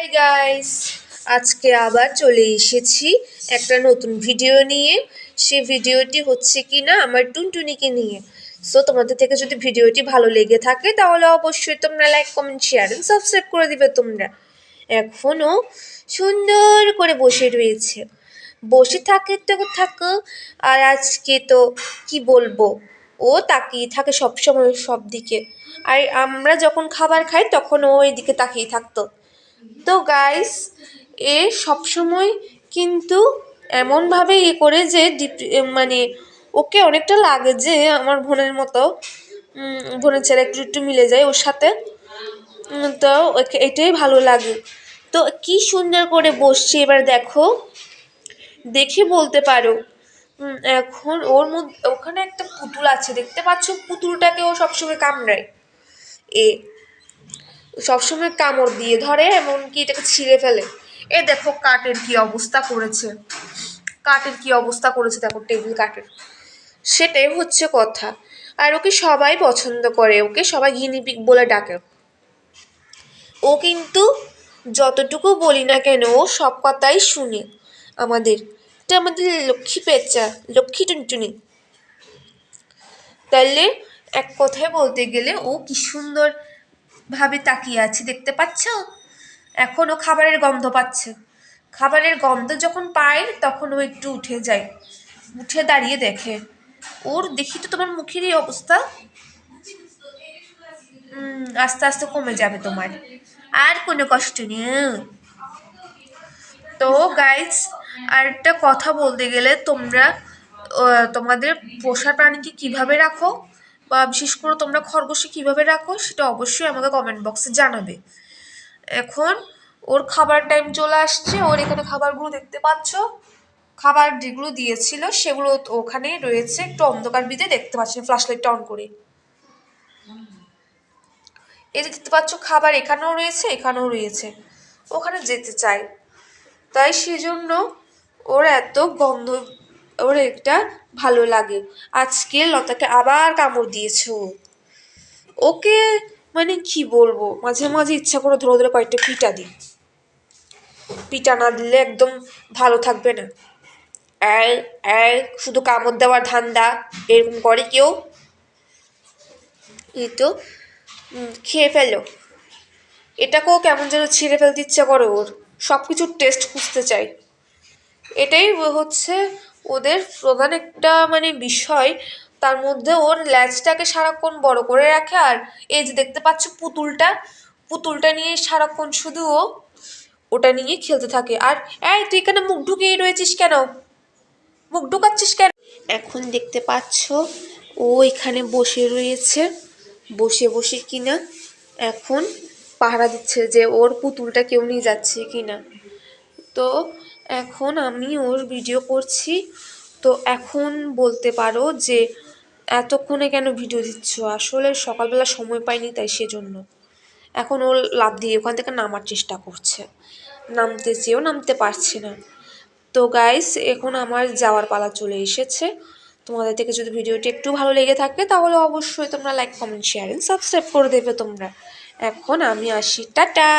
Hi guys, আজকে আবার চলে এসেছি একটা নতুন ভিডিও নিয়ে। সে ভিডিওটি হচ্ছে কি না আমার টুনটুনিকে নিয়ে। সো তোমাদের থেকে যদি ভিডিওটি ভালো লেগে থাকে তাহলে অবশ্যই তোমরা like comment share and subscribe করে দিবে। তোমরা এখনও সুন্দর করে বসে রয়েছে, বসে থাকে তো থাকো। আর আজকে তো কি বলবো, ও তাকিয়ে থাকে সবসময় সব দিকে। আর আমরা যখন খাবার খাই তখন ও এদিকে তাকিয়ে থাকতো। তো গাইস, এ সবসময় কিন্তু এমনভাবে করে যে মানে ওকে অনেকটা লাগে যে আমার বোনের মতো, বোনের ছেলে একটু একটু মিলে যায় ওর সাথে। তো ওকে এটাই ভালো লাগে। তো কি সুন্দর করে বসছে, এবার দেখো, দেখে বলতে পারো। এখন ওর মধ্যে ওখানে একটা পুতুল আছে, দেখতে পাচ্ছ? পুতুলটাকে ও সবসময় কামড়ায়, এ সবসময় কামড় দিয়ে ধরে, এমনকি এটাকে ছিঁড়ে ফেলে। এ দেখো কাঠের কি অবস্থা করেছে, কাঠের কি অবস্থা করেছে দেখো, টেবিল কাঠের। সেটাই হচ্ছে কথা। আর ওকে সবাই পছন্দ করে, ওকে সবাই গিনিপিগ বলে ডাকে। ও কিন্তু যতটুকু বলি না কেন ও সব কথাই শুনে আমাদের। এটা আমাদের লক্ষ্মী পেঁচা, লক্ষ্মী টুনটুনি। তাহলে এক কথায় বলতে গেলে ও কি সুন্দর ভাবে তাকিয়ে আছে, দেখতে পাচ্ছ? এখন ও খাবারের গন্ধ পাচ্ছে, খাবারের গন্ধ যখন পায় তখন ও একটু উঠে যায়, উঠে দাঁড়িয়ে দেখে। ওর দেখি তো তোমার মুখের এই অবস্থা, আস্তে আস্তে কমে যাবে তোমার, আর কোনো কষ্ট নেই। তো গাইজ, আর একটা কথা বলতে গেলে, তোমরা তোমাদের পোষা প্রাণীকে কিভাবে রাখো, বা বিশেষ করে তোমরা খরগোশে কিভাবে রাখো, সেটা অবশ্যই আমাকে কমেন্ট বক্সে জানাবে। এখন ওর খাবার টাইম চলে আসছে, ওর এখানে খাবারগুলো দেখতে পাচ্ছ, খাবার যেগুলো দিয়েছিল সেগুলো ওখানে রয়েছে, একটু অন্ধকার বিধে দেখতে পাচ্ছি ফ্ল্যাশ লাইটটা অন করে। এই যে দেখতে পাচ্ছ খাবার এখানেও রয়েছে, এখানেও রয়েছে, ওখানে যেতে চায়, তাই সেজন্য ওর এত গন্ধ, ওর এটা ভালো লাগে। আজকে লতাকে আবার কামড় দিয়েছে ওকে, মানে কি বলবো, মাঝে মাঝে ইচ্ছা করে ধরে ধরে কয়েকটা পিটা দিই, পিটা না দিলে একদম ভালো থাকবে না। শুধু কামড় দেওয়ার ধান্দা, এরকম করে কেউ? এই তো খেয়ে ফেলো, এটাকেও কেমন যেন ছিঁড়ে ফেলতে ইচ্ছা করে ওর, সব কিছুর টেস্ট খুঁজতে চাই। এটাই হচ্ছে ওদের প্রধান একটা মানে বিষয়। তার মধ্যে ওর ল্যাজটাকে সারাক্ষণ বড় করে রাখে। আর এই যে দেখতে পাচ্ছ পুতুলটা, পুতুলটা নিয়ে সারাক্ষণ শুধু ও ওটা নিয়ে খেলতে থাকে। আর তুই এখানে মুখ ঢুকিয়ে রয়েছিস কেন, মুখ ঢুকাচ্ছিস কেন? এখন দেখতে পাচ্ছ ও এখানে বসে রয়েছে, বসে বসে কিনা এখন পাহারা দিচ্ছে যে ওর পুতুলটা কেউ নিয়ে যাচ্ছে কিনা। তো এখন আমি ওর ভিডিও করছি। তো এখন বলতে পারো যে এতক্ষণে কেন ভিডিও দিচ্ছ, আসলে সকালবেলা সময় পাইনি তাই সেজন্য। এখন ও লাফ দিয়ে ওখান থেকে নামার চেষ্টা করছে, নামতে চেয়েও নামতে পারছে না। তো গাইস, এখন আমার যাওয়ার পালা চলে এসেছে। তোমাদের থেকে যদি ভিডিওটি একটু ভালো লেগে থাকে তাহলে অবশ্যই তোমরা like comment share and subscribe করে দেবে তোমরা। এখন আমি আসি, টাটা।